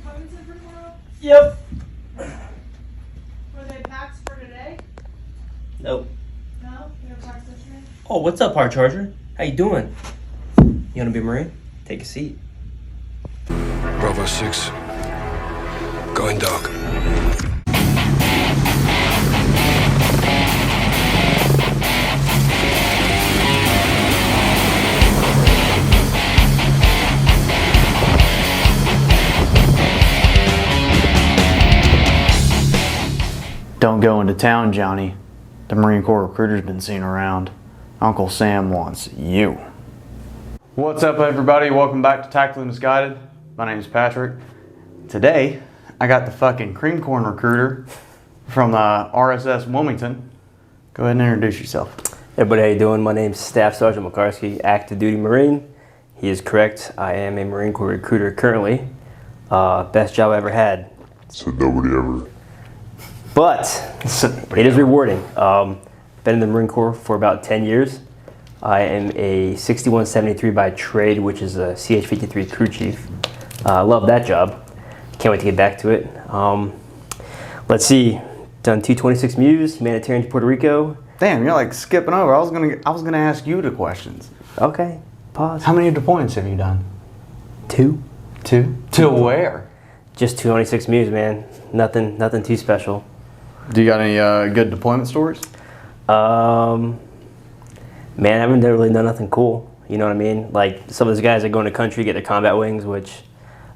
Wilmington for tomorrow? Yep. Were they packs for today? Nope. No? They're packs yesterday? Oh, what's up, Hard Charger? How you doing? You wanna be a Marine? Take a seat. Bravo 6. Going dark. Don't go into town, Johnny. The Marine Corps recruiter's been seen around. Uncle Sam wants you. What's up, everybody? Welcome back to Tactically Misguided. My name is Patrick. Today, I got the fucking cream corn recruiter from the RSS Wilmington. Go ahead and introduce yourself. Hey everybody, how you doing? My name's Staff Sergeant Mocarski, active duty Marine. He is correct. I am a Marine Corps recruiter currently. Best job I ever had. So nobody ever. But it is rewarding. Been in the Marine Corps for about 10 years. I am a 6173 by trade, which is a CH-53 crew chief. I love that job. Can't wait to get back to it. Let's see. Done 226 MUs, humanitarian to Puerto Rico. Damn, you're like skipping over. I was gonna ask you the questions. Okay, pause. How many deployments have you done? Two. Two? To where? Just 226 MUs, man. Nothing too special. Do you got any good deployment stories? Man, I haven't really done nothing cool. You know what I mean? Like some of those guys that go into country get their combat wings, which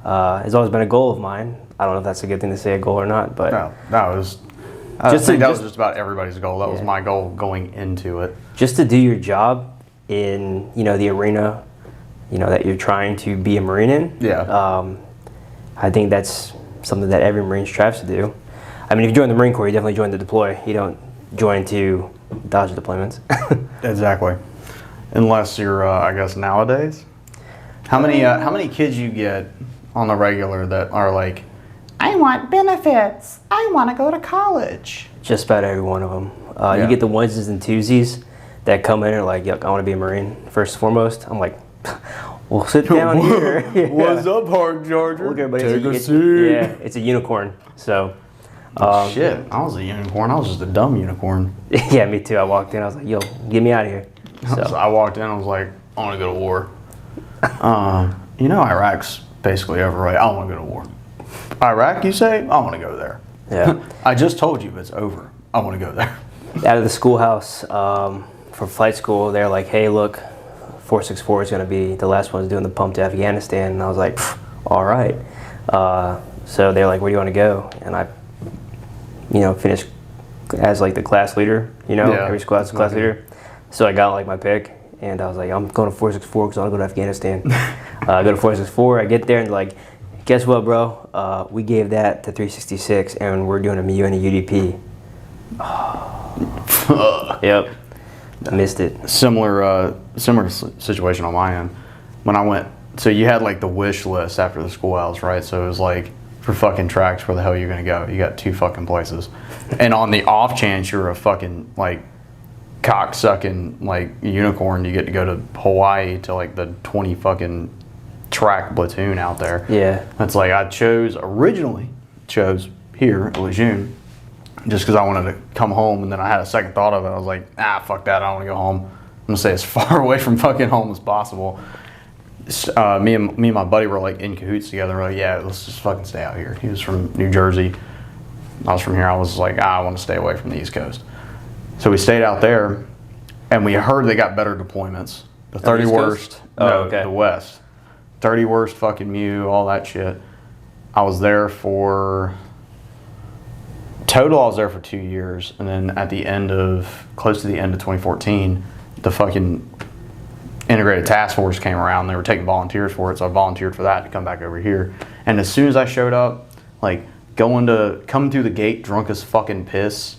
has always been a goal of mine. I don't know if that's a good thing to say, a goal or not, but No, that was. I think that was just about everybody's goal. That was my goal going into it. just to do your job in the arena, that you're trying to be a Marine in. Yeah. I think that's something that every Marine strives to do. I mean, if you join the Marine Corps, you definitely join to deploy. You don't join to dodge deployments. Exactly. Unless you're, I guess nowadays. How many kids you get on the regular that are like, I want benefits. I want to go to college. Just about every one of them. Yeah. You get the onesies and twosies that come in and are like, yuck, I want to be a Marine first and foremost. I'm like, well, sit down here. Yeah. What's up, Hard Charger? Look, everybody, Take a seat. yeah, it's a unicorn. So, Shit, I was a unicorn. I was just a dumb unicorn. yeah, me too. I walked in, I was like, yo, get me out of here. So So, I walked in, I was like, I want to go to war. Iraq's basically over, right? I want to go to war. Iraq, you say? I want to go there. yeah. I just told you it's over. I want to go there. Out of the schoolhouse for flight school, they're like, hey, look, 464 is going to be the last one's doing the pump to Afghanistan. And I was like, all right. So they're like, where do you want to go? And I, finished as like the class leader, Yeah. every squad's the class leader. So I got like my pick. And I was like, I'm going to 464 because I want to go to Afghanistan. I go to 464, I get there and like, guess what, bro? We gave that to 366 and we're doing a MU and a UDP. Yep. I missed it. Similar situation on my end. When I went, so you had like the wish list after the schoolhouse, right? So it was like, for fucking tracks, where the hell are you gonna go? You got two fucking places. And on the off chance you're a fucking like cock-sucking like unicorn, you get to go to Hawaii to like the 20 fucking track platoon out there. Yeah. That's like I originally chose here at Lejeune just because I wanted to come home, and then I had a second thought of it. I was like, fuck that, I don't want to go home. I'm gonna stay as far away from fucking home as possible. Me and my buddy were like in cahoots together. We're like, yeah, let's just fucking stay out here. He was from New Jersey. I was from here. I was like, I want to stay away from the East Coast. So we stayed out there, and we heard they got better deployments. The 30 East worst, Coast? Oh, no, okay. the West. 30 worst fucking MU, all that shit. I was there for 2 years, and then close to the end of 2014, the fucking integrated task force came around. They were taking volunteers for it, so I volunteered for that to come back over here. And as soon as I showed up, like coming through the gate drunk as fucking piss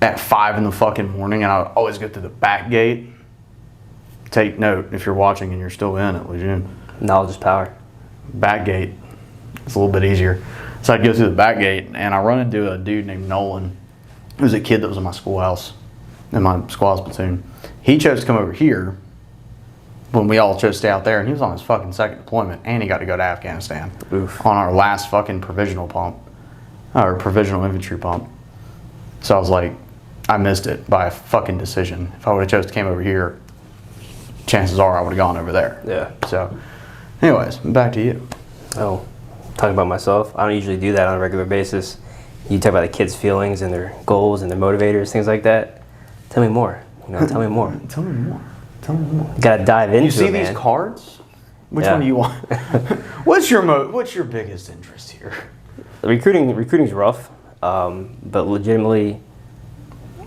at 5 in the fucking morning, and I would always go through the back gate. Take note if you're watching and you're still in at Lejeune. Knowledge is power. Back gate, it's a little bit easier. So I'd go through the back gate, and I run into a dude named Nolan, who was a kid that was in my schoolhouse, in my schoolhouse platoon. He chose to come over here when we all chose to stay out there, and he was on his fucking second deployment, and he got to go to Afghanistan on our last fucking provisional pump, or provisional infantry pump. So I was like, I missed it by a fucking decision. If I would have chose to came over here, chances are I would have gone over there. Yeah. So, anyways, back to you. Oh, talking about myself, I don't usually do that on a regular basis. You talk about the kids' feelings and their goals and their motivators, things like that. Tell me more. Tell me more. Tell me more. Tell me more. Gotta dive into it, You see man. these cards? Which Yeah. one do you want? What's your biggest interest here? Recruiting's rough, but legitimately,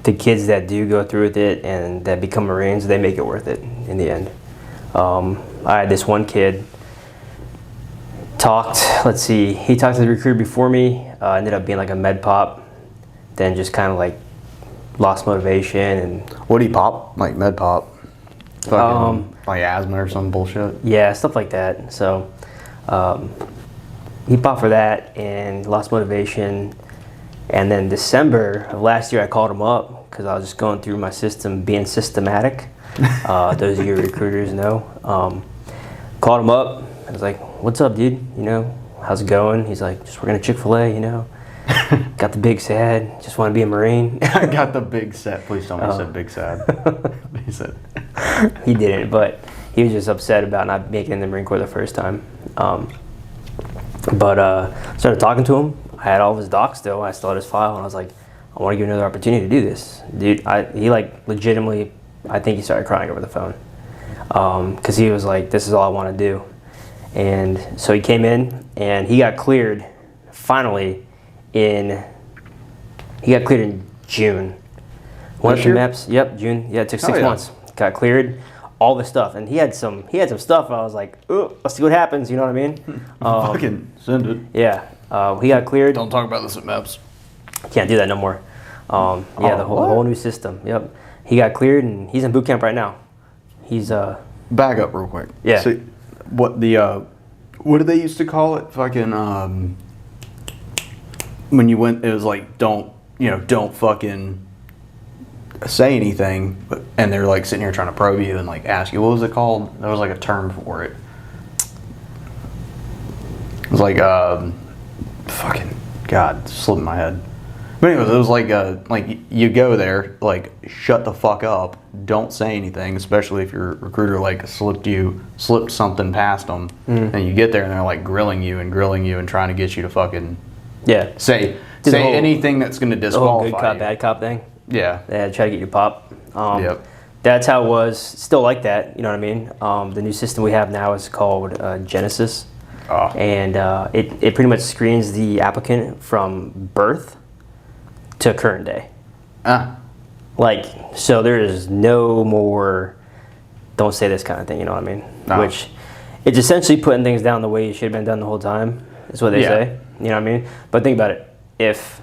the kids that do go through with it and that become Marines, they make it worth it in the end. I had this one kid he talked to the recruiter before me, ended up being like a med pop, then just kind of like lost motivation. And What do you pop? Like med pop? Fucking, like asthma or some bullshit? yeah, stuff like that. So he popped for that and lost motivation. And then December of last year, I called him up because I was just going through my system, being systematic. Those of you recruiters know. Called him up. I was like, "What's up, dude? How's it going?" He's like, "Just working at Chick-fil-A. Got the big sad. Just want to be a Marine." I got the big set. Please tell me he said big sad. He said. He didn't, but he was just upset about not making it in the Marine Corps the first time. Started talking to him. I had all of his docs still. I still had his file, and I was like, I want to give you another opportunity to do this. Dude, he like legitimately, I think he started crying over the phone. Because he was like, this is all I want to do. And so he came in, and he got cleared, finally, he got cleared in June. Went up to MEPS, yep, June. Yeah, it took 6 months. Got cleared, all the stuff. And he had some stuff, I was like, oh, let's see what happens, you know what I mean? Fucking send it. Yeah. He got cleared. Don't talk about this at MEPS. Can't do that no more. The whole new system. Yep. He got cleared and he's in boot camp right now. He's Back up real quick. Yeah. So, what do they used to call it? Fucking when you went, it was like don't fucking say anything, and they're like sitting here trying to probe you and like ask you what was it called? There was like a term for it. It was like fucking God, slipped in my head. But anyways, it was like you go there, like shut the fuck up, don't say anything, especially if your recruiter like slipped something past them, and you get there and they're like grilling you and trying to get you to fucking say anything that's going to disqualify good cop, you. bad cop thing. Yeah. They had to try to get you pop. Yep. That's how it was. Still like that, you know what I mean? The new system we have now is called Genesis. Oh. And it pretty much screens the applicant from birth to current day. So there is no more don't say this kind of thing, you know what I mean? No. Which it's essentially putting things down the way you should have been done the whole time, is what they say. You know what I mean? But think about it. If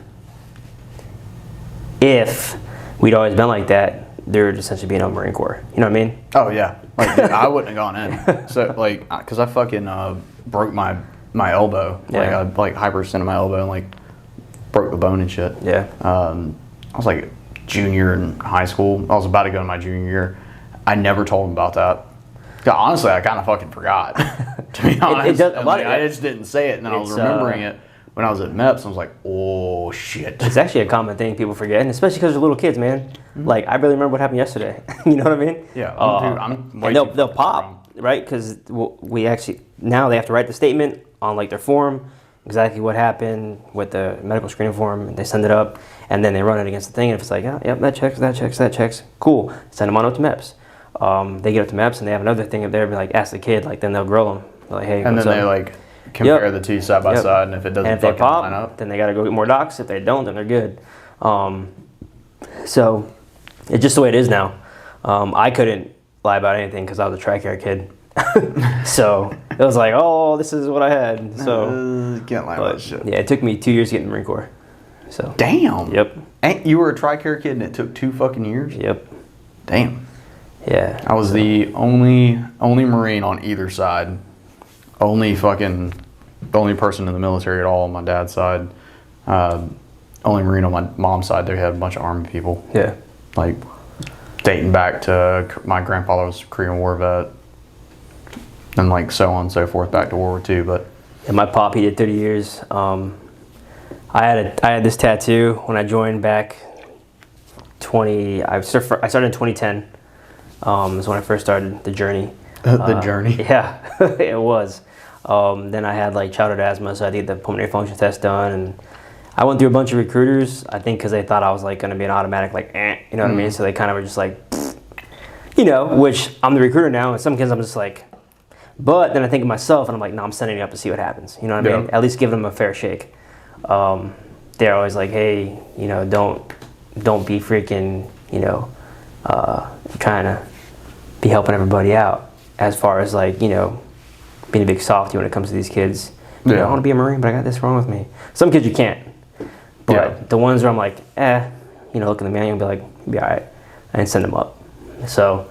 we'd always been like that, there would essentially be no Marine Corps. You know what I mean? Oh yeah. Like dude, I wouldn't have gone in. So like, cause I fucking broke my elbow. Yeah. Like I hyperextended my elbow and like broke the bone and shit. Yeah. I was like a junior in high school. I was about to go to my junior year. I never told him about that. Honestly, I kind of fucking forgot. To be honest, I just didn't say it, and then I was remembering it when I was at MEPS. I was like, "Oh shit!" It's actually a common thing people forget, and especially because they're little kids, man. Mm-hmm. Like I barely remember what happened yesterday. You know what I mean? Yeah. And they'll pop, right? Because we actually now they have to write the statement on like their form, exactly what happened with the medical screening form, and they send it up, and then they run it against the thing, and if it's like, oh, yep, that checks, cool, send them on up to MEPS. They get up to MEPS and they have another thing up there, be like, ask the kid, like then they'll grill them, they're like, hey, and then they like compare the two side by side, and if it doesn't and if they fucking pop, line up, then they got to go get more docs. If they don't, then they're good. So it's just the way it is now. I couldn't lie about anything because I was a TRICARE kid. So it was like, oh, this is what I had. So can't lie about shit. Yeah, it took me 2 years to get in the Marine Corps. So damn. Yep. And you were a TRICARE kid and it took 2 fucking years? Yep. Damn. Yeah. I was the only Marine on either side. The only person in the military at all on my dad's side. Only Marine on my mom's side. They had a bunch of Army people. Yeah. Like dating back to my grandfather was a Korean War vet. and like so on and so forth back to World War II. But And my pop, he did 30 years. I had this tattoo when I joined back I started in 2010. Is when I first started the journey. the journey. Yeah, it was. Then I had like childhood asthma, so I did the pulmonary function test done, and I went through a bunch of recruiters. I think because they thought I was like going to be an automatic like, you know what I mean? So they kind of were just like, you know, which I'm the recruiter now, and some kids I'm just like, but then I think of myself, and I'm like, no, I'm sending you up to see what happens. You know what I mean? At least give them a fair shake. They're always like, hey, you know, don't be freaking, you know, trying to be helping everybody out as far as like, you know, being a big softy when it comes to these kids. You know, I want to be a Marine, but I got this wrong with me. Some kids you can't. But the ones where I'm like, you know, look in the manual and be like, you'll be all right. I didn't send them up. So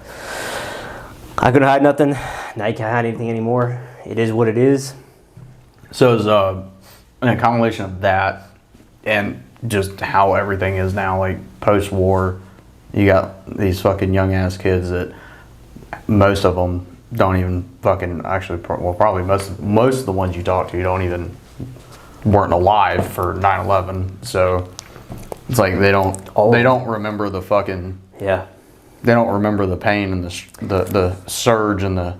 I couldn't hide nothing. Now you can't hide anything anymore. It is what it is. So it's a combination of that and just how everything is now, like post-war. You got these fucking young ass kids that most of them don't even fucking actually. Well, probably most of the ones you talk to weren't alive for 9/11. So it's like they don't remember the fucking They don't remember the pain and the surge and the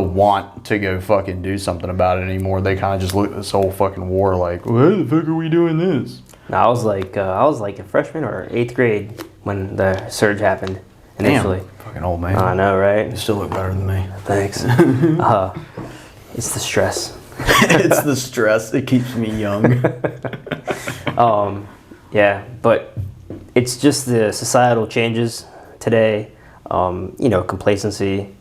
want to go fucking do something about it anymore. They kind of just look at this whole fucking war like, well, how the fuck are we doing this? No, I was like a freshman or 8th grade when the surge happened initially. Damn, fucking old man. I know, right? You still look better than me. Thanks. It's the stress. It's the stress. It keeps me young. Yeah, but it's just the societal changes today. You know, complacency.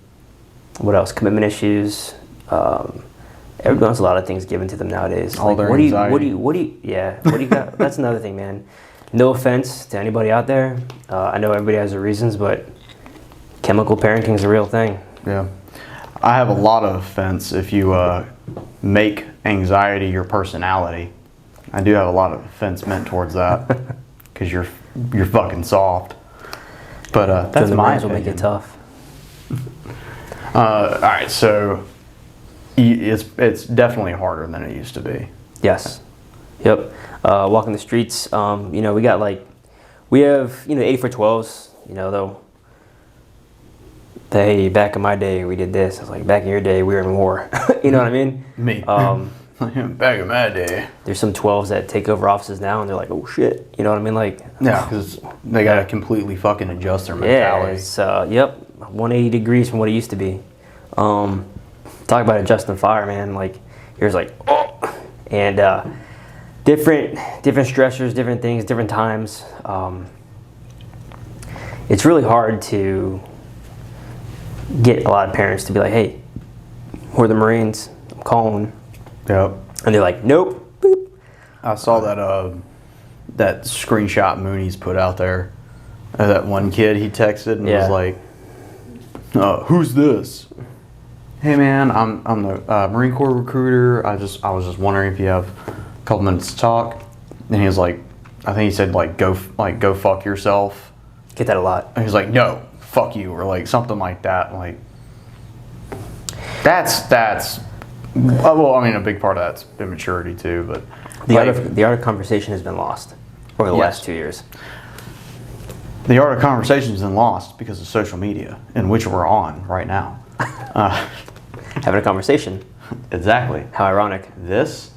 What else? Commitment issues. Everyone has a lot of things given to them nowadays. All their what anxiety. What do you got? That's another thing, man. No offense to anybody out there. I know everybody has their reasons, but chemical parenting is a real thing. Yeah. I have a lot of offense if you make anxiety your personality. I do have a lot of offense meant towards that because you're fucking soft. But that's my opinion. Will make it tough. All right, so it's definitely harder than it used to be. Yes. Yep. Walking the streets. You know, we have 8412s. You know, though. Hey, back in my day, we did this. I was like, back in your day, we were in war. You know what I mean? Me. Back in my day. There's some 12s that take over offices now, and they're like, oh shit. You know what I mean? Like, yeah, because they got to completely fucking adjust their mentality. Yeah, it's 180 degrees from what it used to be. Talk about adjusting fire, man. Like, here's like, oh, and different stressors, different things, different times. It's really hard to get a lot of parents to be like, hey, we're the Marines, I'm calling. Yep. And they're like, nope. Boop. I saw that screenshot Mooney's put out there. That one kid he texted and was like, who's this? Hey man, I'm the Marine Corps recruiter. I was just wondering if you have a couple minutes to talk. And he was like, I think he said go fuck yourself. Get that a lot. And he's like, no, fuck you, or like something like that. Like that's well, I mean, a big part of that's immaturity too. But the art of conversation has been lost over the last 2 years. The art of conversation has been lost because of social media, in which we're on right now. Having a conversation. Exactly. How ironic. This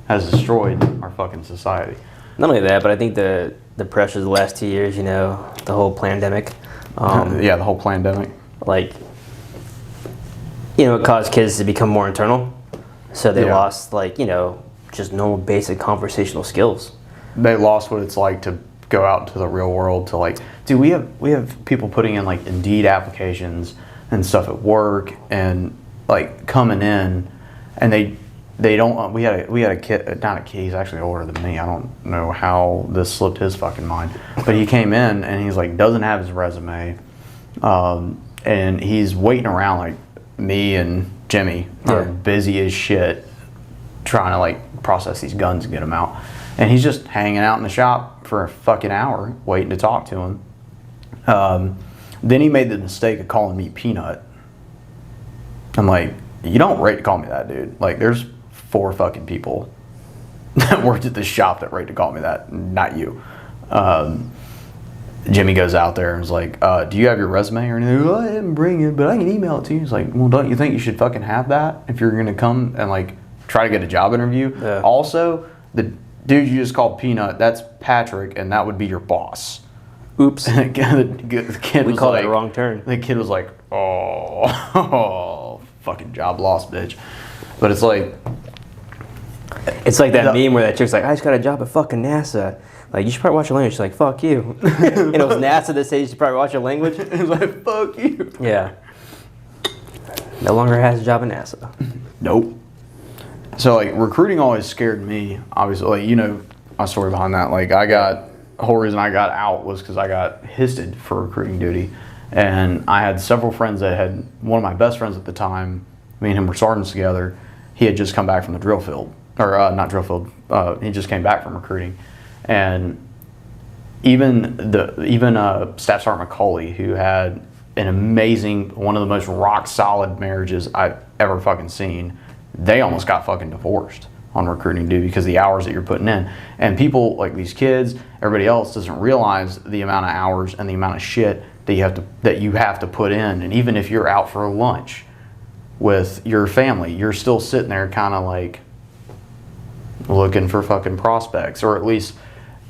has destroyed our fucking society. Not only that, but I think the pressures of the last 2 years, you know, the whole pandemic. The whole pandemic. Like, you know, it caused kids to become more internal. So they lost, like, you know, just normal basic conversational skills. They lost what it's like to go out into the real world to like, dude, we have people putting in like Indeed applications and stuff at work and like coming in and they don't, we had a kid, not a kid, he's actually older than me. I don't know how this slipped his fucking mind, but he came in and he's like, doesn't have his resume. And he's waiting around like me and Jimmy are busy as shit trying to like process these guns and get them out. And he's just hanging out in the shop for a fucking hour waiting to talk to him. Then he made the mistake of calling me Peanut. I'm like, you don't rate to call me that, dude. Like, there's 4 fucking people that worked at this shop that rate to call me that, not you. Jimmy goes out there and is like, do you have your resume or anything? Oh, I didn't bring it, but I can email it to you. He's like, well, don't you think you should fucking have that if you're going to come and, like, try to get a job interview? Yeah. Also, the dude you just called Peanut, that's Patrick, and that would be your boss. Oops. And the kid We was called like, it a wrong turn. The kid was like, oh, fucking job lost, bitch. But it's like... It's like that meme where that chick's like, I just got a job at fucking NASA. Like, you should probably watch your language. She's like, fuck you. And it was NASA that said you should probably watch your language. It's like, fuck you. Yeah. No longer has a job at NASA. Nope. So, like, recruiting always scared me. Obviously, like, you know my story behind that. Like, the whole reason I got out was because I got histed for recruiting duty. And I had several friends that had, one of my best friends at the time, me and him were sergeants together. He had just come back from the drill field. Or, not drill field. He just came back from recruiting. And even Staff Sergeant McCauley, who had an amazing, one of the most rock solid marriages I've ever fucking seen, they almost got fucking divorced on recruiting duty because of the hours that you're putting in. And people like these kids, everybody else doesn't realize the amount of hours and the amount of shit that you have to put in. And even if you're out for lunch with your family, you're still sitting there kind of like looking for fucking prospects, or at least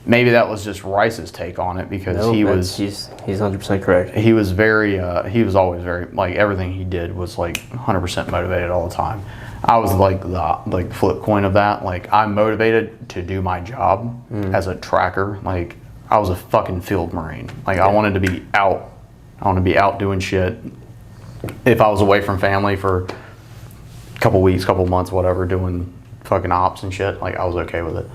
maybe that was just Rice's take on it because he's 100% correct. He was he was always very, like, everything he did was like 100% motivated all the time. I was like the flip coin of that. Like, I'm motivated to do my job as a tracker. Like, I was a fucking field Marine. Like, I wanted to be out. I want to be out doing shit. If I was away from family for a couple weeks, couple months, whatever, doing fucking ops and shit, like, I was okay with it.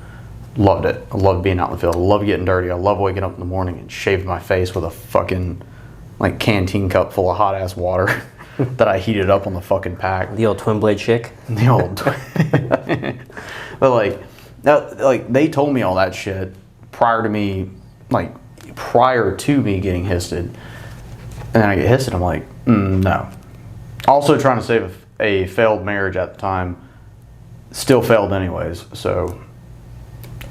Loved it. I loved being out in the field. I love getting dirty. I love waking up in the morning and shaving my face with a fucking, like, canteen cup full of hot ass water that I heated up on the fucking pack. The old twin blade chick. The old But like they told me all that shit prior to me getting histed. And then I get histed, I'm like, no. Also trying to save a failed marriage at the time. Still failed anyways, so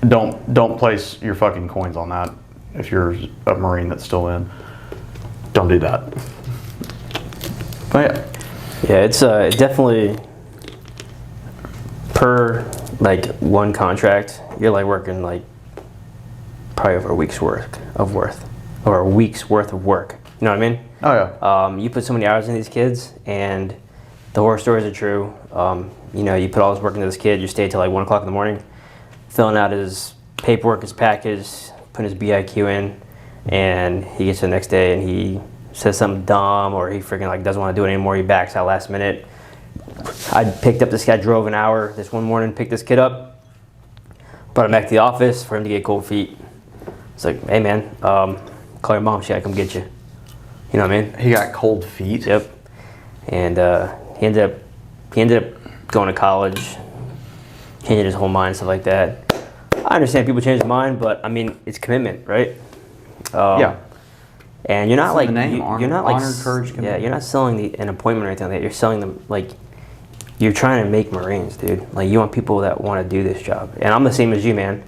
don't place your fucking coins on that if you're a Marine that's still in. Don't do that. But Yeah, it's definitely per like one contract, you're like working like probably over a week's worth of work. You know what I mean? oh yeah. You put so many hours in these kids, and the horror stories are true. You know, you put all this work into this kid, you stay till like 1 o'clock in the morning, filling out his paperwork, his package, putting his BIQ in, and he gets to the next day and he says something dumb, or he freaking like doesn't want to do it anymore. He backs out last minute. I picked up this guy, drove an hour this one morning, picked this kid up, brought him back to the office for him to get cold feet. It's like, hey man, call your mom, she gotta come get you. You know what I mean? He got cold feet. Yep. And he ended up going to college, changing his whole mind, stuff like that. I understand people change their mind, but I mean, it's commitment, right? Yeah. And you're not like the name, you're not like honor, courage, commitment. you're not selling an appointment or anything like that. You're selling them like you're trying to make Marines, dude. Like, you want people that want to do this job. And I'm the same as you, man.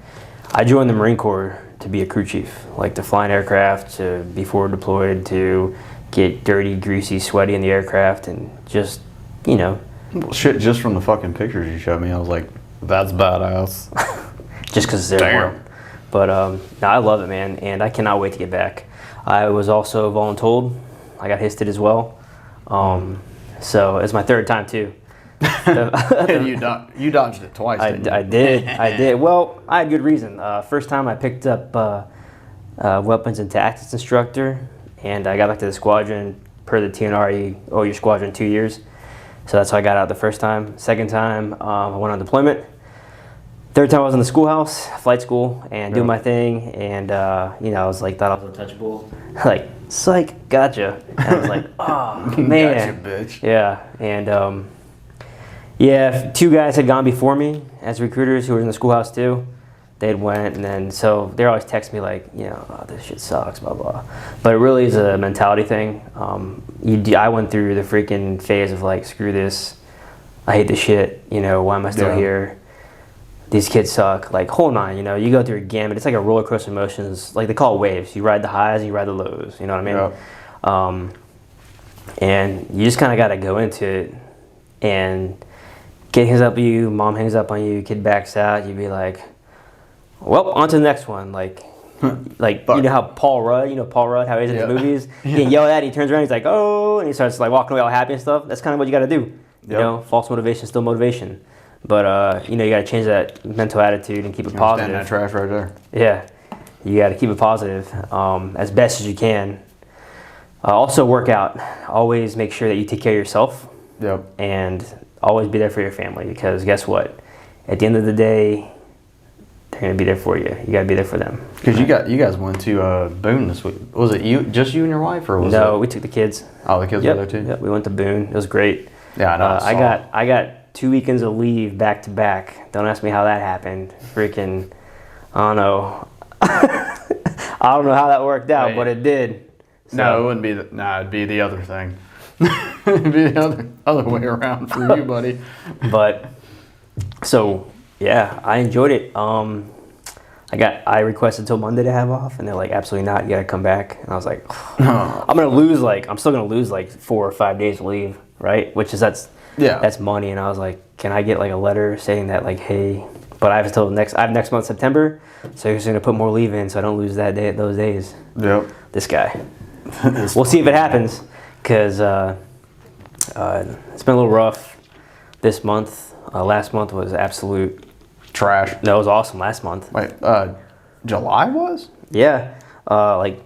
I joined the Marine Corps to be a crew chief, like to fly an aircraft, to be forward deployed, to get dirty, greasy, sweaty in the aircraft, and just, you know. Well, shit, just from the fucking pictures you showed me, I was like, that's badass. Just because it's airborne. But no, I love it, man, and I cannot wait to get back. I was also voluntold. I got histed as well. So it's my third time too. And you dodged it twice. Didn't you? I did. Well, I had good reason. First time I picked up weapons and tactics instructor, and I got back to the squadron. Per the TNR, you owe your squadron 2 years. So that's how I got out the first time. Second time, I went on deployment. Third time I was in the schoolhouse, flight school, and doing my thing, and you know, I was like, thought I was untouchable. Like, psych, gotcha. And I was like, oh man, gotcha, bitch. Yeah, and yeah, 2 guys had gone before me as recruiters who were in the schoolhouse too. They'd went, and then so they're always texting me like, oh, this shit sucks, blah blah. But it really is a mentality thing. I went through the freaking phase of like, screw this, I hate this shit. Why am I still here? These kids suck. Like, hold on, you go through a gamut. It's like a roller coaster of emotions. Like they call it waves. You ride the highs and you ride the lows. You know what I mean? And you just kind of got to go into it. And kid hangs up on you, mom hangs up on you, kid backs out. You'd be like, well, on to the next one. Like you know how Paul Rudd, how he is in the movies? He can yell at, he turns around, he's like, oh, and he starts like walking away all happy and stuff. That's kind of what you got to do. False motivation, still motivation. But, you got to change that mental attitude and keep it positive. That trash right there. Yeah. You got to keep it positive as best as you can. Also work out. Always make sure that you take care of yourself. Yep. And always be there for your family, because guess what? At the end of the day, they're going to be there for you. You got to be there for them. Because you guys went to Boone this week. Was it just you and your wife, or was No, we took the kids. Oh, the kids were there too? Yep, we went to Boone. It was great. Yeah, I know. I got 2 weekends of leave back to back. Don't ask me how that happened. Freaking, I don't know. I don't know how that worked out, but it did. So. No, it wouldn't be. It'd be the other thing. It'd be the other way around for you, buddy. But so yeah, I enjoyed it. I requested till Monday to have off, and they're like, absolutely not. You gotta come back. And I was like, I'm still gonna lose like 4 or 5 days of leave, right? That's money. And I was like, can I get like a letter saying that like, hey, but I have next month September, so he's gonna put more leave in so I don't lose those days. Yep. This guy. We'll see if it happens, because it's been a little rough this month. Last month was absolute trash. No, it was awesome last month. Wait, July was? Yeah, like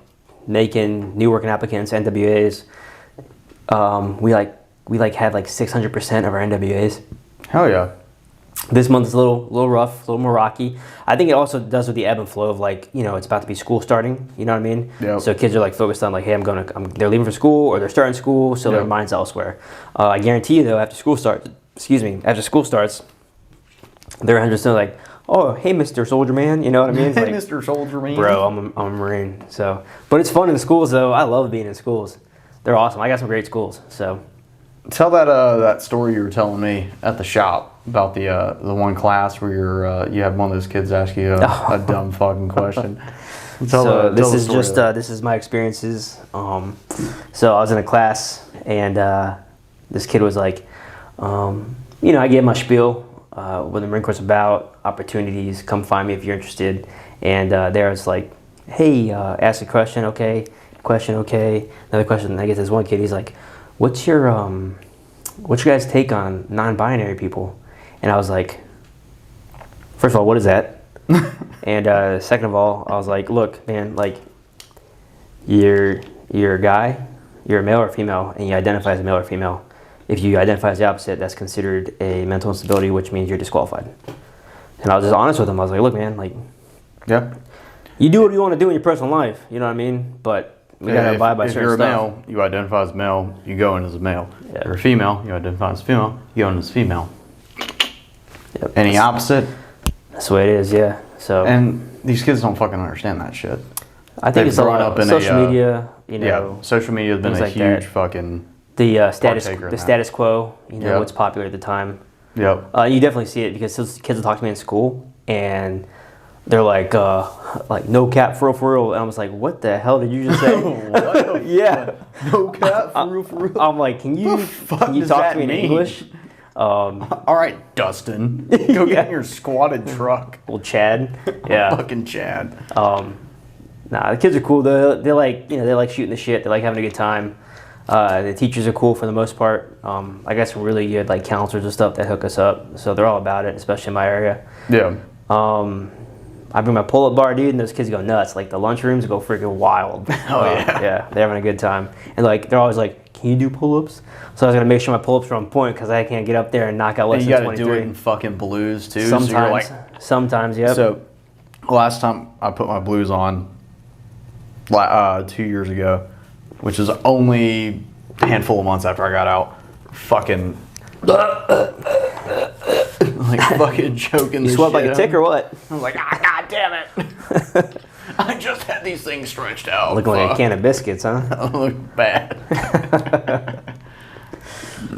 making new working applicants, NWAs. We had like 600% of our NWAs. Hell yeah. This month is a little rough, a little more rocky. I think it also does with the ebb and flow of like, it's about to be school starting. You know what I mean? Yep. So kids are like focused on like, hey, they're leaving for school or they're starting school, so their mind's elsewhere. I guarantee you though, after school starts, they're 100% like, oh, hey, Mr. Soldier Man. You know what I mean? Hey, like, Mr. Soldier Man. Bro, I'm a Marine. So, but it's fun in schools though. I love being in schools. They're awesome. I got some great schools. So. Tell that story you were telling me at the shop about the one class where you had one of those kids ask you a dumb fucking question. This is my experiences. So I was in a class, and this kid was like, I gave my spiel, what the Marine Corps is about, opportunities, come find me if you're interested. And there was like, hey, ask a question, okay, another question. I guess there's one kid, he's like, what's your guys' take on non-binary people? And I was like, first of all, what is that? And second of all, I was like, look, man, like, you're a guy, you're a male or female, and you identify as a male or female. If you identify as the opposite, that's considered a mental instability, which means you're disqualified. And I was just honest with him. I was like, look, man, like, you do what you want to do in your personal life, you know what I mean? But we gotta abide by certain stuff. If you're a male, you identify as male, you go in as a male. Yeah. If you're a female, you identify as female, you go in as female. Yep. Any opposite? That's the way it is, yeah. So. And these kids don't fucking understand that shit. I think it's a lot of social media, Yeah, social media has been a huge fucking the status quo, what's popular at the time. Yep. You definitely see it because those kids will talk to me in school and they're like no cap for real. And I was like, what the hell did you just say? What? Yeah. No cap for real. I'm like, can you talk to me in English? All right, Dustin, go get in your squatted truck. Well, Chad. Yeah. Fucking Chad. Nah, the kids are cool. They like shooting the shit. They like having a good time. The teachers are cool for the most part. I got some really good like counselors and stuff that hook us up. So they're all about it, especially in my area. Yeah. I bring my pull-up bar, dude, and those kids go nuts. Like the lunchrooms go freaking wild. Oh yeah. Yeah, they're having a good time. And like they're always like, can you do pull-ups? So I was gonna make sure my pull-ups are on point because I can't get up there and knock out less than 23. You gotta do it in fucking blues too. Sometimes. Sometimes, yep. So last time I put my blues on 2 years ago, which is only a handful of months after I got out, fucking like fucking choking. You the sweat like shit a tick out. or what? I was like, ah, god damn it! I just had these things stretched out. Looking like a can of biscuits, huh? I look bad.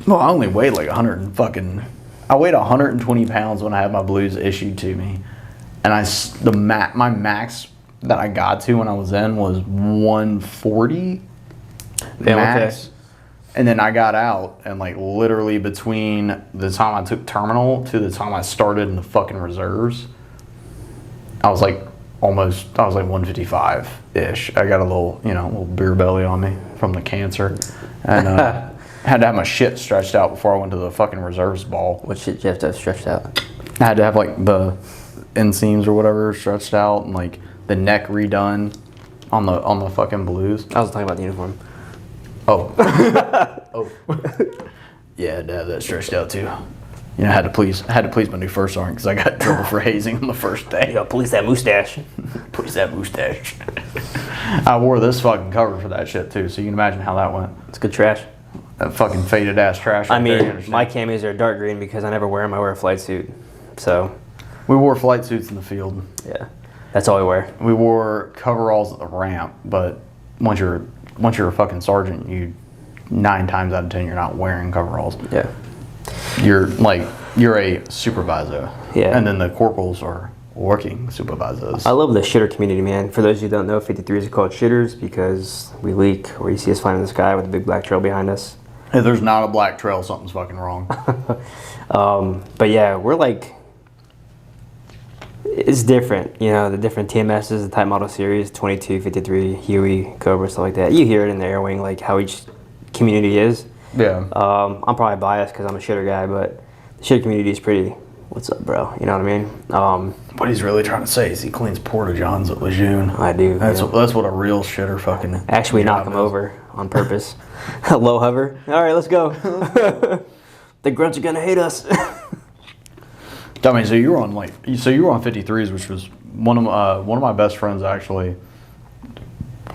Well, I only weighed like 100 and fucking. I weighed 120 pounds when I had my blues issued to me, and my max that I got to when I was in was 140 max. Okay. And then I got out, and like literally between the time I took terminal to the time I started in the fucking reserves, I was like 155 ish. I got a little beer belly on me from the cancer, and had to have my shit stretched out before I went to the fucking reserves ball. What shit do you have to have stretched out? I had to have like the inseams or whatever stretched out, and like the neck redone on the fucking blues. I was talking about the uniform. Oh. Oh. Yeah, I had to have that stretched out too. You know, I had to please my new first sergeant because I got in trouble for hazing on the first day. Yo, police that mustache. Police that mustache. I wore this fucking cover for that shit too, so you can imagine how that went. It's good trash. That fucking faded ass trash. I right there, you mean, understand? my camis are dark green because I never wear them. I wear a flight suit. So, We wore flight suits in the field. yeah. That's all we wear. We wore coveralls at the ramp, but once you're a fucking sergeant, 9 times out of 10 you're not wearing coveralls. Yeah. You're a supervisor. Yeah. And then the corporals are working supervisors. I love the shitter community, man. For those who don't know, 53s are called shitters because we leak or you see us flying in the sky with a big black trail behind us. If there's not a black trail, something's fucking wrong. But yeah, we're like, it's different. You know, the different TMSs, the Type Model Series, 22, 53, Huey, Cobra, stuff like that. You hear it in the air wing, like how each community is. Yeah. I'm probably biased because I'm a shitter guy, but the shitter community is pretty, what's up, bro? You know what I mean? What he's really trying to say is he cleans porta-johns at Lejeune. I do. That's yeah. what a real shitter fucking. Actually, knock job him is. over on purpose. Low hover. All right, let's go. The grunts are gonna hate us. I mean, so you were on 53s, which was one of my best friends actually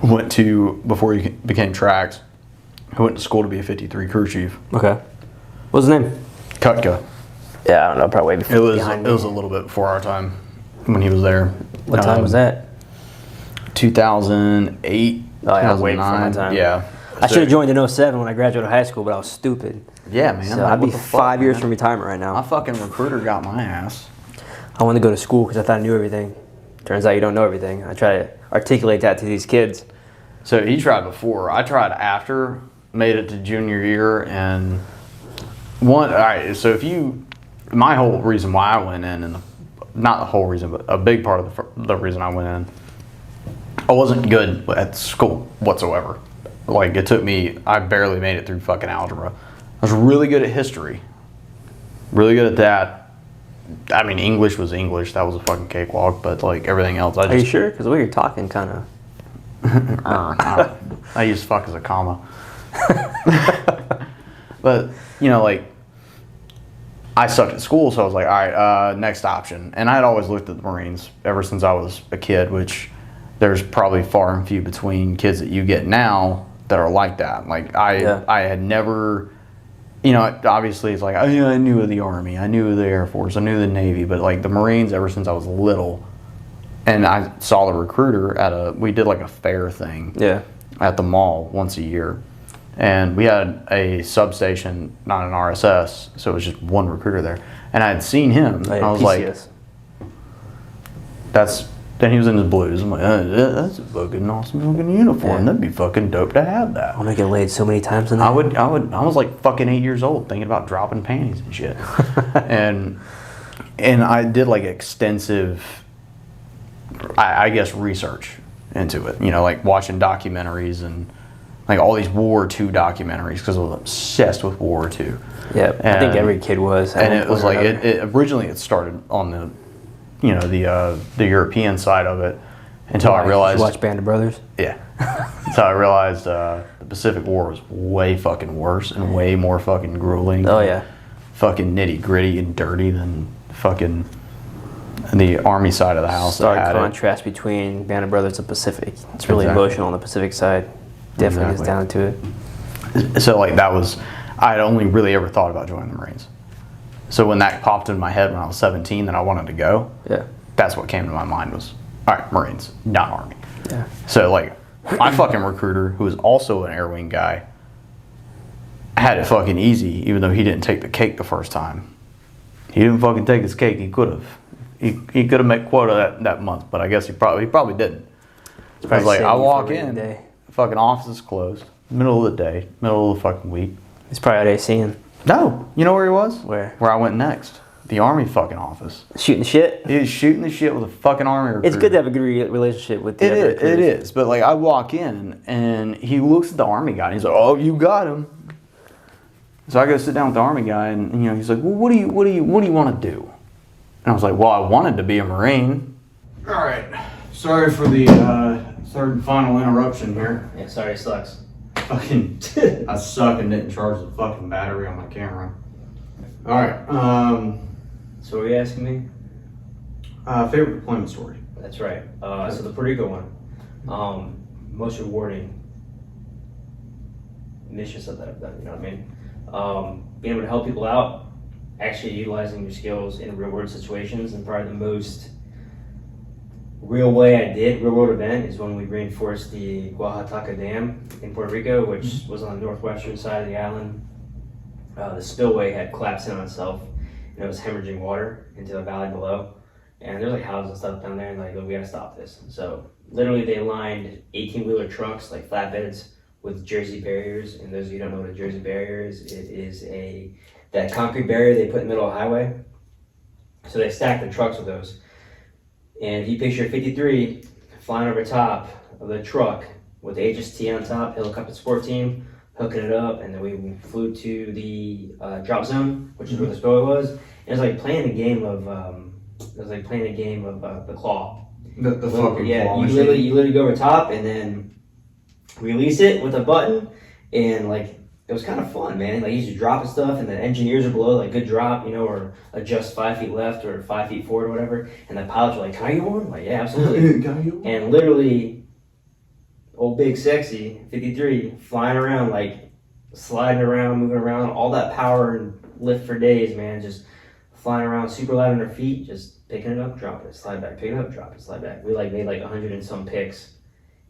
went to before he became Trax. Who went to school to be a 53 crew chief. Okay. What's his name? Kutka. Yeah, I don't know. Probably It was a little bit before our time when he was there. What time was that? 2008. Oh yeah, way before my 2009. time. Yeah. I should have joined in 07 when I graduated high school, but I was stupid. Yeah, man. So like, I'd be what the fuck, 5 years man? from retirement right now. My fucking recruiter got my ass. I wanted to go to school because I thought I knew everything. Turns out you don't know everything. I try to articulate that to these kids. So he tried before. I tried after. Made it to junior year, and all right. So my whole reason why I went in, and not the whole reason, but a big part of the reason I went in, I wasn't good at school whatsoever. Like I barely made it through fucking algebra. I was really good at history, really good at that. I mean, English was English. That was a fucking cakewalk. But like everything else, Are you sure? Because the way you're talking, kind of. I use fuck as a comma. But I sucked at school, so I was like, all right, next option. And I had always looked at the Marines ever since I was a kid, which there's probably far and few between kids that you get now that are like that. Like I had never, obviously it's like I knew of the Army, I knew of the Air Force, I knew of the Navy, but like the Marines ever since I was little. And I saw the recruiter we did like a fair thing at the mall once a year. And we had a substation, not an RSS, so it was just one recruiter there. And I had seen him. Oh, yeah, I was PCS. like, then he was in his blues. I'm like, that's a fucking awesome looking uniform. Yeah. That'd be fucking dope to have that. I want to get laid so many times in that. I was like fucking 8 years old thinking about dropping panties and shit. and I did like extensive, I guess, research into it. Like watching documentaries and like all these World War II documentaries because I was obsessed with World War II. Yeah, I think every kid was. And it was like originally it started on the the European side of it until I realized. Did you watch Band of Brothers? Yeah. Until I realized the Pacific War was way fucking worse and way more fucking grueling. Oh yeah. Fucking nitty gritty and dirty than fucking the Army side of the house. Stark that had contrast between Band of Brothers and Pacific. It's really Exactly. emotional on the Pacific side. Definitely gets down to it. So like that was, I had only really ever thought about joining the Marines. So when that popped in my head when I was 17 that I wanted to go, Yeah. that's what came to my mind was, all right, Marines, not Army. Yeah. So like, my fucking recruiter, who was also an Air Wing guy, had it fucking easy, even though he didn't take the cake the first time. He didn't fucking take his cake. He could have. He could have met quota that month, but I guess he probably didn't. Because like I walk in, the fucking office is closed, middle of the day, middle of the fucking week. He's probably out there seeing. No, you know where he was? Where? Where I went next. The Army fucking office. Shooting shit. He was shooting the shit with a fucking Army recruiter. It's good to have a good relationship with the other It recruiters. is. But like I walk in and he looks at the Army guy and he's like, "Oh, you got him." So I go sit down with the Army guy and you know he's like, "Well, what do you want to do?" And I was like, "Well, I wanted to be a Marine." All right. Sorry for the third and final interruption here. Yeah, sorry, it sucks. Fucking, I suck and didn't charge the fucking battery on my camera. All right. So what are you asking me? Favorite deployment story? That's right. So the Puerto Rico one, most rewarding missions that I've done. You know what I mean? Being able to help people out, actually utilizing your skills in real world situations, and probably the most real world event is when we reinforced the Oaxaca Dam in Puerto Rico, which was on the northwestern side of the island. The spillway had collapsed in on itself, and it was hemorrhaging water into the valley below. And there's like houses and stuff down there, and like, oh, we gotta stop this. So literally they lined 18-wheeler trucks, like flatbeds, with Jersey barriers. And those of you who don't know what a Jersey barrier is, it is that concrete barrier they put in the middle of the highway. So they stacked the trucks with those. And if you picture 53 flying over top of the truck with the HST on top, helicopter support team, hooking it up, and then we flew to the drop zone, which is where the spillway was. And it was like playing a game of the claw. The fucking claw you machine. literally go over top and then release it with a button, and like it was kind of fun, man. Like you just dropping stuff, and the engineers are below, like good drop, you know, or adjust 5 feet left or 5 feet forward or whatever. And the pilots were like, "Can I go on?" Like, yeah, absolutely. And literally, old big sexy 53 flying around, like sliding around, moving around, all that power and lift for days, man. Just flying around super light on their feet, just picking it up, dropping it, slide back, picking it up, drop it, slide back. We like made like 100 and some picks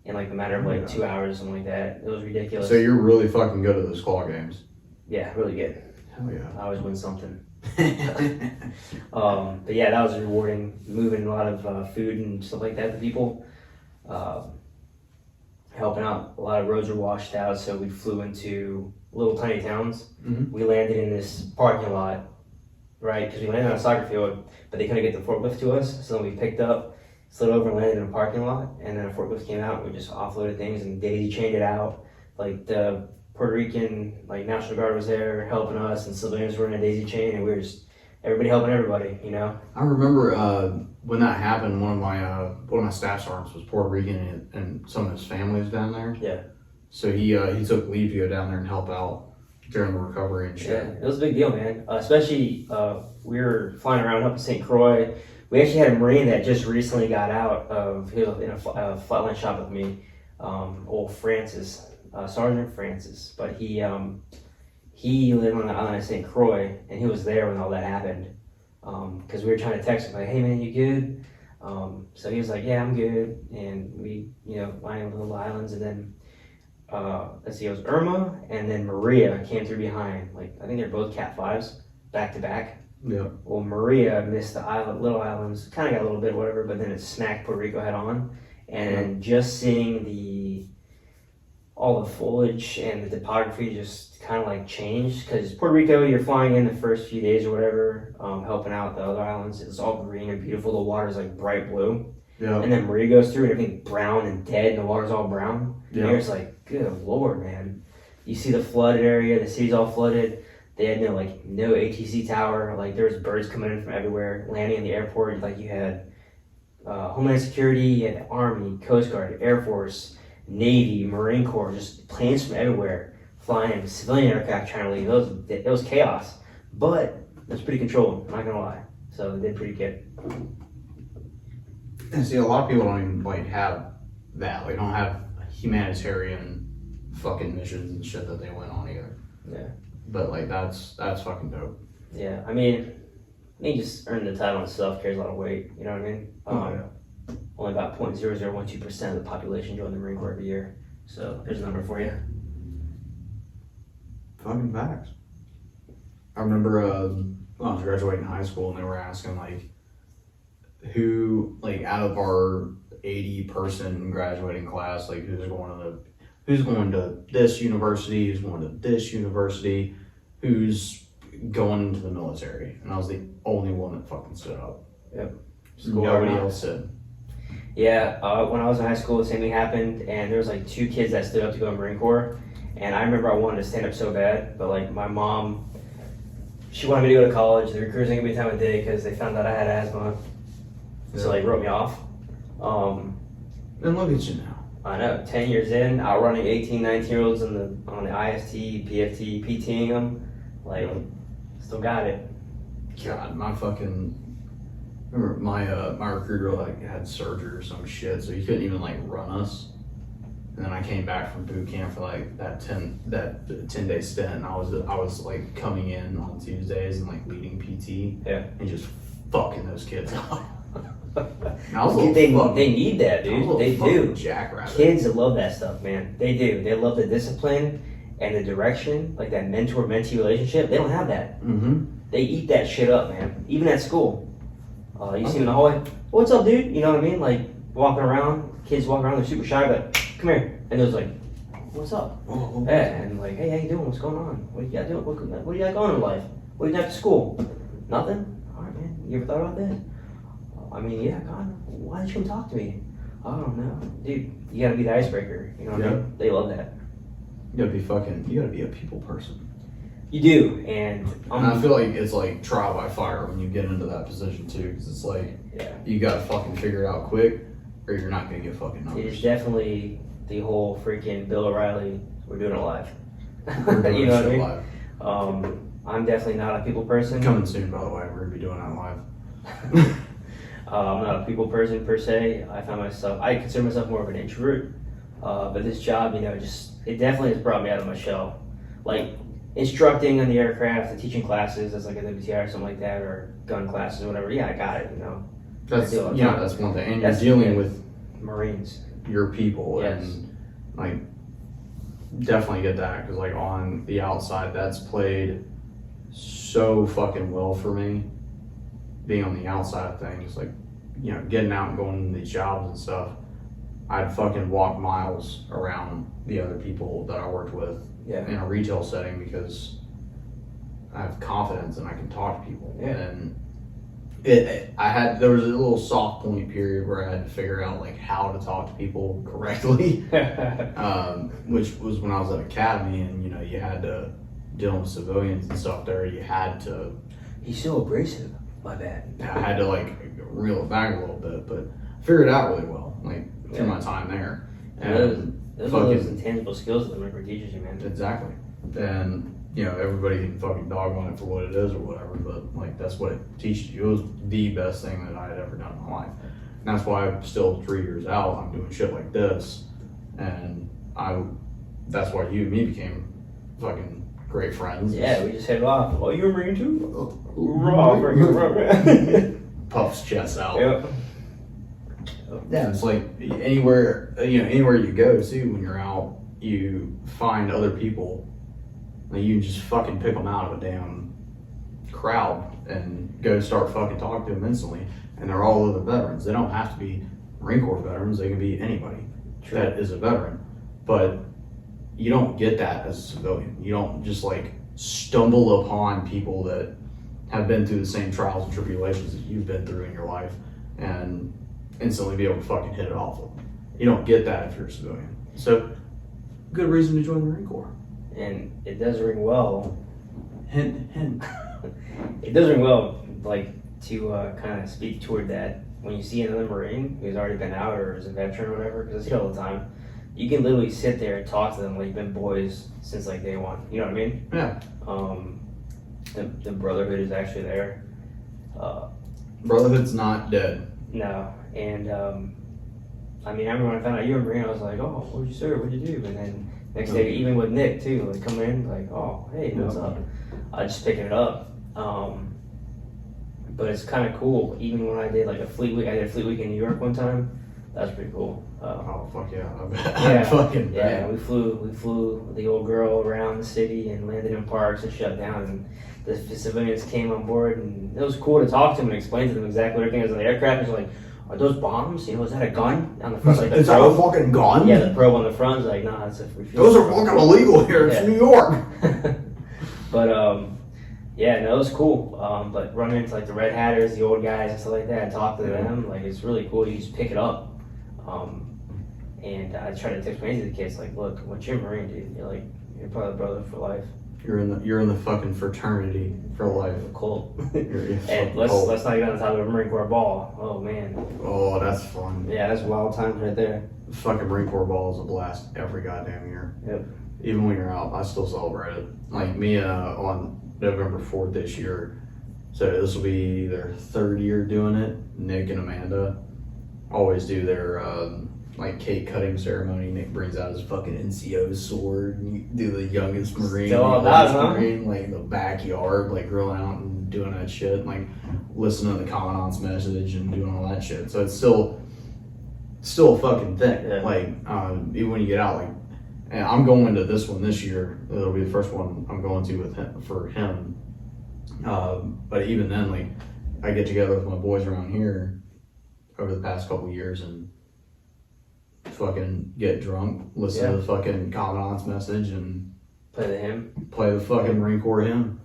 in like a matter of like 2 hours, something like that. It was ridiculous. So you're really fucking good at those claw games. Yeah, really good. Hell yeah. I always win something. But yeah, that was rewarding. Moving a lot of food and stuff like that to people. Helping out. A lot of roads were washed out, so we flew into little tiny towns. Mhm. We landed in this parking lot, right? Because we landed on a soccer field, but they couldn't get the forklift to us. So then we picked up, slid over and landed in a parking lot, and then a forklift came out. And we just offloaded things and daisy chained it out. Like the Puerto Rican National Guard was there helping us, and civilians were in a daisy chain, and we were just everybody helping everybody, you know. I remember when that happened. One of my staff sergeants was Puerto Rican, and some of his family was down there. Yeah. So he took leave to go down there and help out during the recovery and shit. Yeah, it was a big deal, man. Especially we were flying around up in St. Croix. We actually had a Marine that just recently got out of, he was in a flatline shop with me, old Francis, Sergeant Francis. But he lived on the island of St. Croix, and he was there when all that happened. Because we were trying to text him, like, "Hey man, you good?" So he was like, "Yeah, I'm good." And we, landed on little islands, and then let's see, it was Irma and then Maria came through behind. Like, I think they're both Cat 5s back to back. Yeah. Well, Maria missed the little islands, kind of got a little bit, whatever, but then it smacked Puerto Rico head on. And just seeing all the foliage and the topography just kind of like changed, because Puerto Rico, you're flying in the first few days or whatever, helping out the other islands. It's all green and beautiful. The water's like bright blue. Yeah. And then Maria goes through and everything's brown and dead, and the water's all brown. Yeah. And it's like, good Lord, man. You see the flooded area, the city's all flooded. They had no ATC tower. Like, there was birds coming in from everywhere, landing in the airport. Like, you had Homeland Security, you had Army, Coast Guard, Air Force, Navy, Marine Corps, just planes from everywhere flying, civilian aircraft trying to leave. It was chaos, but it was pretty controlled, I'm not gonna lie. So they did pretty good. And see, a lot of people don't even have that. They don't have humanitarian fucking missions and shit that they went on either. Yeah. But that's fucking dope. Yeah, I mean, just earning the title and stuff carries a lot of weight. You know what I mean? Only about 0.0012% of the population join the Marine Corps every year. So there's a number for you. Fucking facts. I remember when I was graduating high school and they were asking like, who like out of our 80-person graduating class, like who's going to this university, who's going to this university, who's going into the military, and I was the only one that fucking stood up. Yep. Nobody else did. Yeah, when I was in high school, the same thing happened, and there was like 2 kids that stood up to go in Marine Corps, and I remember I wanted to stand up so bad, but like my mom, she wanted me to go to college. The recruiters didn't give me time of day because they found out I had asthma, so like wrote me off. And look at you now. I know, 10 years in, outrunning 18, 19-year-olds on the IST, PFT, PTing them, like, still got it. God, remember my recruiter like had surgery or some shit, so he couldn't even like run us. And then I came back from boot camp for like that 10-day stint, and I was like coming in on Tuesdays and like leading PT, and just fucking those kids up. They need that, dude. They do. Jackrabbit. Kids love that stuff, man. They do. They love the discipline and the direction, like that mentor-mentee relationship. They don't have that. Mm-hmm. They eat that shit up, man. Even at school. You see them in the hallway, what's up, dude? You know what I mean? Like, walking around, kids walking around, they're super shy, but come here. And it was like, what's up? Oh. Yeah, and like, hey, how you doing? What's going on? What you got doing? What do you got going in life? What do you got to school? Nothing? All right, man. You ever thought about that? I mean, yeah, God, why didn't you come talk to me? I don't know. Dude, you gotta be the icebreaker. You know what I mean? They love that. You gotta be a people person. You do, and I feel like it's like trial by fire when you get into that position too, because it's like, you gotta fucking figure it out quick, or you're not gonna get fucking numbers. It is definitely the whole freaking Bill O'Reilly, we're doing it live. We're doing you know what I shit mean? live. I'm definitely not a people person. Coming soon, by the way, we're gonna be doing that live. I'm not a people person per se. I consider myself more of an introvert. But this job, it definitely has brought me out of my shell. Like instructing on the aircraft and teaching classes as like a WTI or something like that, or gun classes or whatever. Yeah, I got it. That's one thing. And you're dealing with Marines, your people, and like definitely get that, because like on the outside, that's played so fucking well for me. Being on the outside of things, like, getting out and going to these jobs and stuff, I'd fucking walk miles around the other people that I worked with in a retail setting, because I have confidence and I can talk to people. And there was a little soft point period where I had to figure out like how to talk to people correctly, which was when I was at Academy, and you had to deal with civilians and stuff there. You had to. He's so abrasive. My bad. I had to like reel it back a little bit, but figured it out really well, like through my time there. And those are those intangible skills that the Marine Corps teaches you, man. Exactly. And everybody can fucking dog on it for what it is or whatever, but like that's what it teaches you. It was the best thing that I had ever done in my life. And that's why I'm still 3 years out. I'm doing shit like this, and that's why you and me became fucking great friends. Yeah, we just hit it off. Oh, you're a Marine too? Puffs chest out. Yep. Yeah, it's like anywhere you go too, when you're out, you find other people, and you just fucking pick them out of a damn crowd and go start fucking talking to them instantly. And they're all other veterans. They don't have to be Marine Corps veterans. They can be anybody that is a veteran. But you don't get that as a civilian. You don't just like stumble upon people that have been through the same trials and tribulations that you've been through in your life and instantly be able to fucking hit it off with them. You don't get that if you're a civilian. So, good reason to join the Marine Corps. And it does ring well. Hint, hint. It does ring well, like, to kind of speak toward that. When you see another Marine who's already been out or is a veteran or whatever, because I see it all the time, you can literally sit there and talk to them like you've been boys since like day one. You know what I mean? Yeah. The brotherhood is actually there. Brotherhood's not dead. No, and I remember when I found out you were a Marine, I was like, oh, what'd you serve? What'd you do? And then next day, even with Nick too, like coming in, like, oh, hey, what's up? Just picking it up. But it's kind of cool. Even when I did like a fleet week, I did a fleet week in New York one time. That was pretty cool. Oh fuck yeah! I bet. Yeah, fucking yeah. We flew the old girl around the city and landed in parks and shut down. And the civilians came on board, and it was cool to talk to them and explain to them exactly what everything was on the aircraft. It was like, are those bombs? You know, is that a gun on the front? Like the Is that a fucking gun? Yeah, the probe on the front is like, nah, it's a refuel. Those are fucking illegal here. It's Yeah. New York. But yeah, no, it was cool. But running into like the Red Hatters, the old guys and stuff like that, and talk to them, like it's really cool. You just pick it up. And I try to explain to the kids, like, look, once you're a Marine, dude, you're probably a brother for life. You're in the fucking fraternity for life. Cool. You're And let's not get on the top of a Marine Corps ball. Oh man. Oh, that's fun. Yeah, that's wild times right there. Fucking Marine Corps ball is a blast every goddamn year. Yep. Even when you're out, I still celebrate it. Like me on November 4th this year. So this will be their 3rd year doing it. Nick and Amanda always do their like cake cutting ceremony. Nick brings out his fucking NCO sword and you do the youngest Marine, Still all the that, oldest huh? Marine, like in the backyard, like grilling out and doing that shit, and, like listening to the commandant's message and doing all that shit. So it's still a fucking thing. Yeah. Like even when you get out, like, and I'm going to this one this year. It'll be the first one I'm going to with him for him. But even then, like, I get together with my boys around here over the past couple of years and fucking get drunk, listen to the fucking commandant's message, and Play the hymn. play the fucking Marine Corps hymn.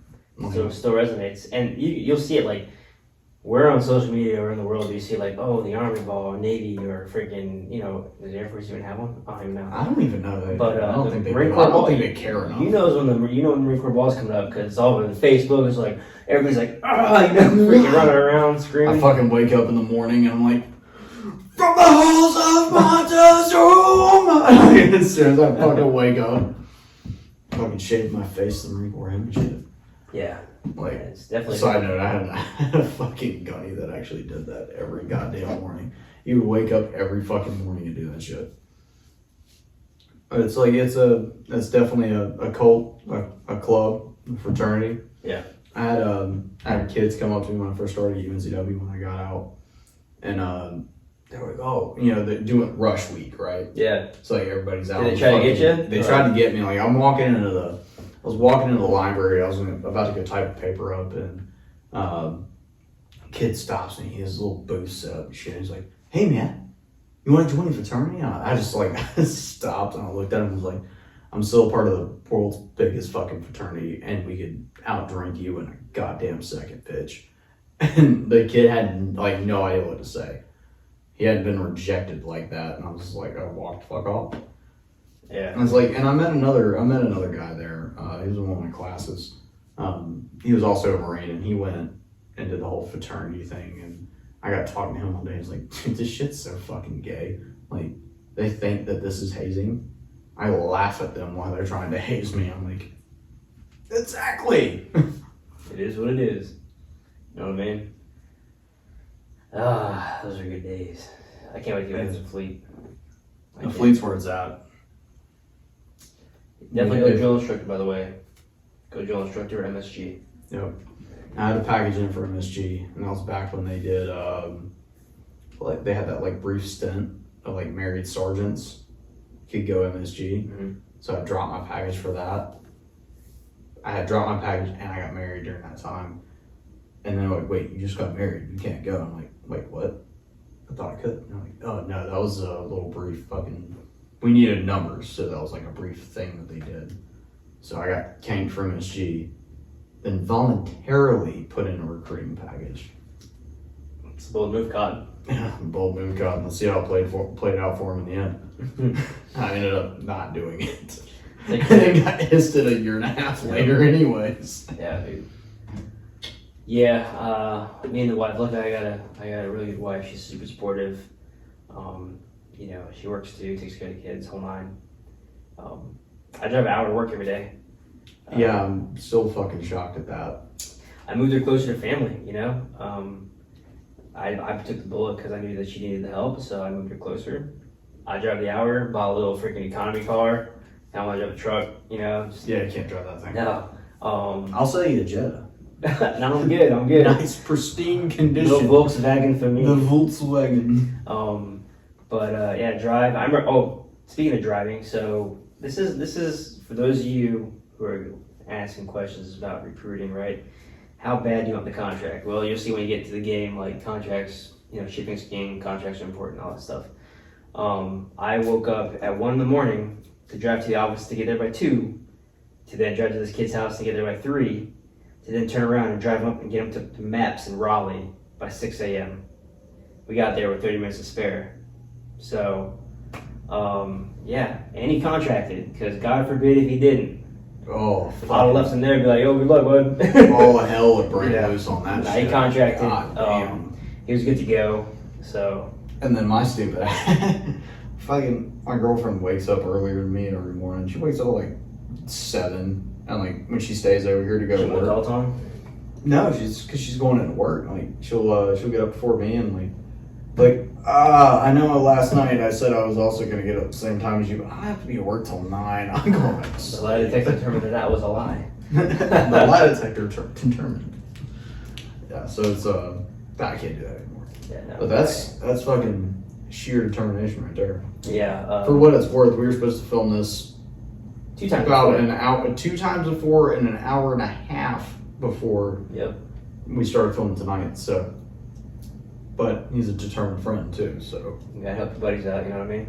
So it still resonates. And you'll see it like, where on social media or in the world do you see like, oh, the Army ball, Navy, or freaking, you know, does the Air Force even have one? I don't even know. I don't even know. But I don't the think they Marine do. Corps I don't ball, think they care enough. You know when the Marine Corps ball's coming up because it's all over Facebook. It's like everybody's like, ah, you know, freaking running around screaming. I fucking wake up in the morning and I'm like, from the halls of Montezuma. As soon as I fucking wake up, fucking shave my face, the Marine Corps hymn and shit. Yeah, Like, it's definitely. side note, I had a fucking gunny that actually did that every goddamn morning. He would wake up every fucking morning and do that shit. But it's like, it's definitely a cult, a club, a fraternity. Yeah. I had kids come up to me when I first started at UNCW when I got out. And they were like, oh, you know, they're doing rush week, right? Yeah. So like everybody's out. Did they try to get you? They tried to get me. Like I was walking into the library. I was about to go type a paper up, and kid stops me. He has a little booth set up and shit. He's like, "Hey man, you want to join the fraternity?" And I just like stopped and I looked at him and was like, "I'm still part of the world's biggest fucking fraternity, and we could outdrink you in a goddamn second, bitch." And the kid had like no idea what to say. He hadn't been rejected like that, and I was like, I walked the fuck off. Yeah. And I was like, and I met another guy there. He was in one of my classes. He was also a Marine, and he went and did the whole fraternity thing. And I got talking to him one day. He was like, dude, this shit's so fucking gay. Like, they think that this is hazing. I laugh at them while they're trying to haze me. I'm like, exactly. It is what it is. You know what I mean? Ah, those are good days. I can't wait to get back to the fleet. The fleet's where it's at. Definitely go drill instructor, by the way. Go drill instructor at MSG. Yep. I had a package in for MSG, and that was back when they did, like they had that like brief stint of like married sergeants could go MSG. Mm-hmm. So I dropped my package for that. I had dropped my package and I got married during that time. And then like, wait, you just got married, you can't go. I'm like, wait, what? I thought I could. And I'm like, oh no, that was a little brief fucking. We needed numbers, so that was like a brief thing that they did. So I got canked from MSG, then voluntarily put in a recruiting package. It's a bold move, Cotton. Bold move, God. Let's see how it played out for him in the end. I ended up not doing it. And then got hissed a year and a half later anyways. Yeah, dude. Yeah, me and the wife, look, I got a really good wife. She's super supportive. You know, she works too, takes care of the kids, whole nine. I drive an hour to work every day. Yeah, I'm still fucking shocked at that. I moved her closer to family, you know? I took the bullet because I knew that she needed the help, so I moved her closer. I drive the hour, bought a little freaking economy car. Now I drive a truck, you know? Yeah, you can't drive that thing. No. I'll sell you a Jetta. No, I'm good. I'm good. Nice, pristine No condition. Volkswagen for me. The Volkswagen. Yeah, drive. I remember. Oh, speaking of driving, so this is for those of you who are asking questions about recruiting, right? How bad do you want the contract? Well, you'll see when you get to the game, like contracts, shipping's king, contracts are important, all that stuff. I woke up at 1 a.m. to drive to the office to get there by 2, to then drive to this kid's house to get there by 3, to then turn around and drive up and get him to Maps in Raleigh by 6 a.m. We got there with 30 minutes to spare. So, yeah, and he contracted, because God forbid if he didn't. Oh, If I'd have left him there and be like, yo, good luck, bud. all hell would break Yeah. loose on that Nah, shit. he contracted. God damn. He was good to go. So, And then my stupid fucking my girlfriend wakes up earlier than me every morning. She wakes up at like 7, and like when she stays over here to go she to went work. all time. No, because she's going into work. Like she'll get up before me and I know last night I said I was also gonna get up at the same time as you, but I have to be at work till 9. I'm going back to The sleep. lie detector determined that was a lie. The lie detector determined. Yeah, so it's I can't do that anymore. Yeah, no. But that's fucking sheer determination right there. Yeah. For what it's worth, we were supposed to film this 2 times. about before. an hour, 2 times before, and an hour and a half before Yep. we started filming tonight. So, but he's a determined friend too. So You gotta help your buddies out, you know what I mean?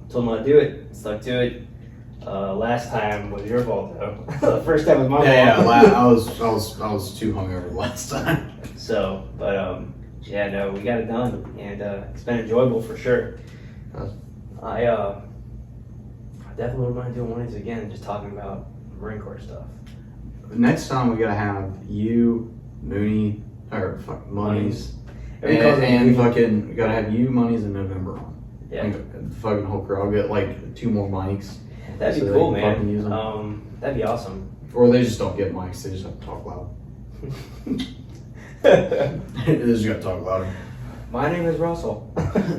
Told him how to do it, stuck to it. Last time was your fault though. The first time was my fault. I was too hungover last time. So, but yeah, no, we got it done, and it's been enjoyable for sure. I definitely wouldn't mind doing one of these again, just talking about Marine Corps stuff. Next time we gotta have you, Mooney, or fuck Monies, and fucking we gotta have you, Monies, in November on. Yeah, And the fucking whole crew. I'll get like 2 more mics. that'd So be they cool, can fucking use man. That'd be awesome. Or they just don't get mics, they just have to talk loud. They just gotta talk louder. My name is Russell.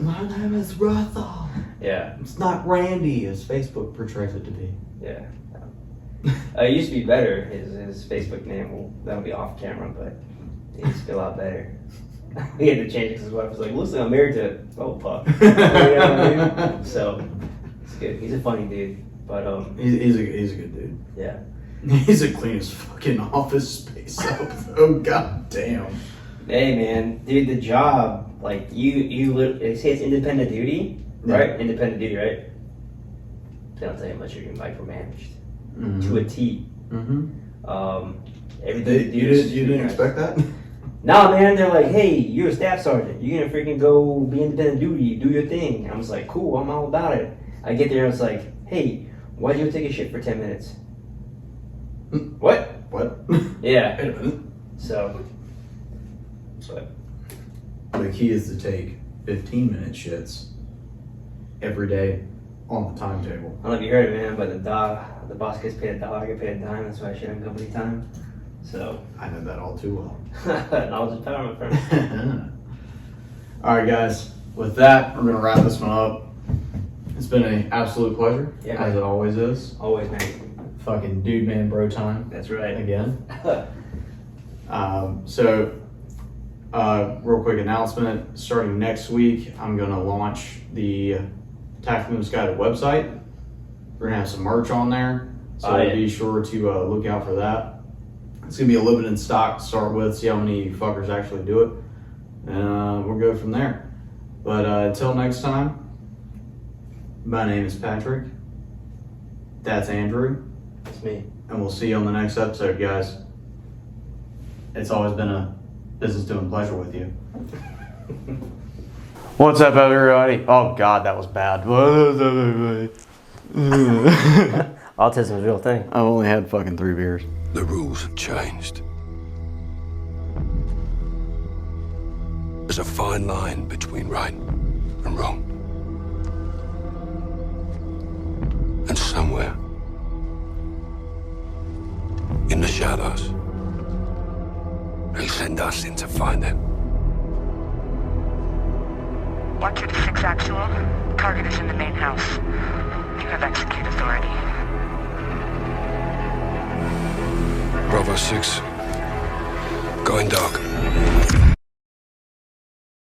My name is Russell. Yeah, It's not Randy, as Facebook portrays it to be. yeah. It used to be better. His Facebook name, well, that'll be off camera, but it used to be a lot better. He had to change it because his wife was like, looks like I'm married to pup. You know what I mean? So, it's good. He's a funny dude. But, He's a good dude. yeah. He's the cleanest fucking office space up. Oh god damn. Hey, man. Dude, the job, like, they say it's independent duty, right? Yeah. Independent duty, right? They don't tell you how much you're getting micromanaged. Mm-hmm. To a T. Mm-hmm. Everything You didn't expect that? Nah, man, they're like, hey, you're a staff sergeant. You're gonna freaking go be independent duty, do your thing. And I was like, cool, I'm all about it. I get there and it's like, hey, why'd you take a shit for 10 minutes? What? What? Yeah. Wait a minute. So, but The key is to take 15-minute shits every day on the timetable. I don't know if you heard it, man, but the boss gets paid $1, I get paid $10. That's why I shit on company time. So, I know that all too well. knowledge is power, my friend. Alright guys, with that, we're gonna wrap this one up. It's been an absolute pleasure, Yeah, as man. it always is. Always, man. Fucking dude man bro time That's right. again. Real quick announcement, starting next week, I'm gonna launch the Tactical Misguided website. We're gonna have some merch on there, so Oh, yeah. be sure to look out for that. It's gonna be a limited stock to start with, see how many fuckers actually do it, and we'll go from there. But until next time, my name is Patrick, that's Andrew, It's me. and we'll see you on the next episode, guys. It's always been a business doing pleasure with you. What's up, everybody? Oh God, that was bad. Autism is a real thing. I've only had fucking 3 beers. The rules have changed. There's a fine line between right and wrong. And somewhere in the shadows, they send us in to find them. Watcher to 6 actual. Target is in the main house. You have execute authority. Bravo 6, Going dark.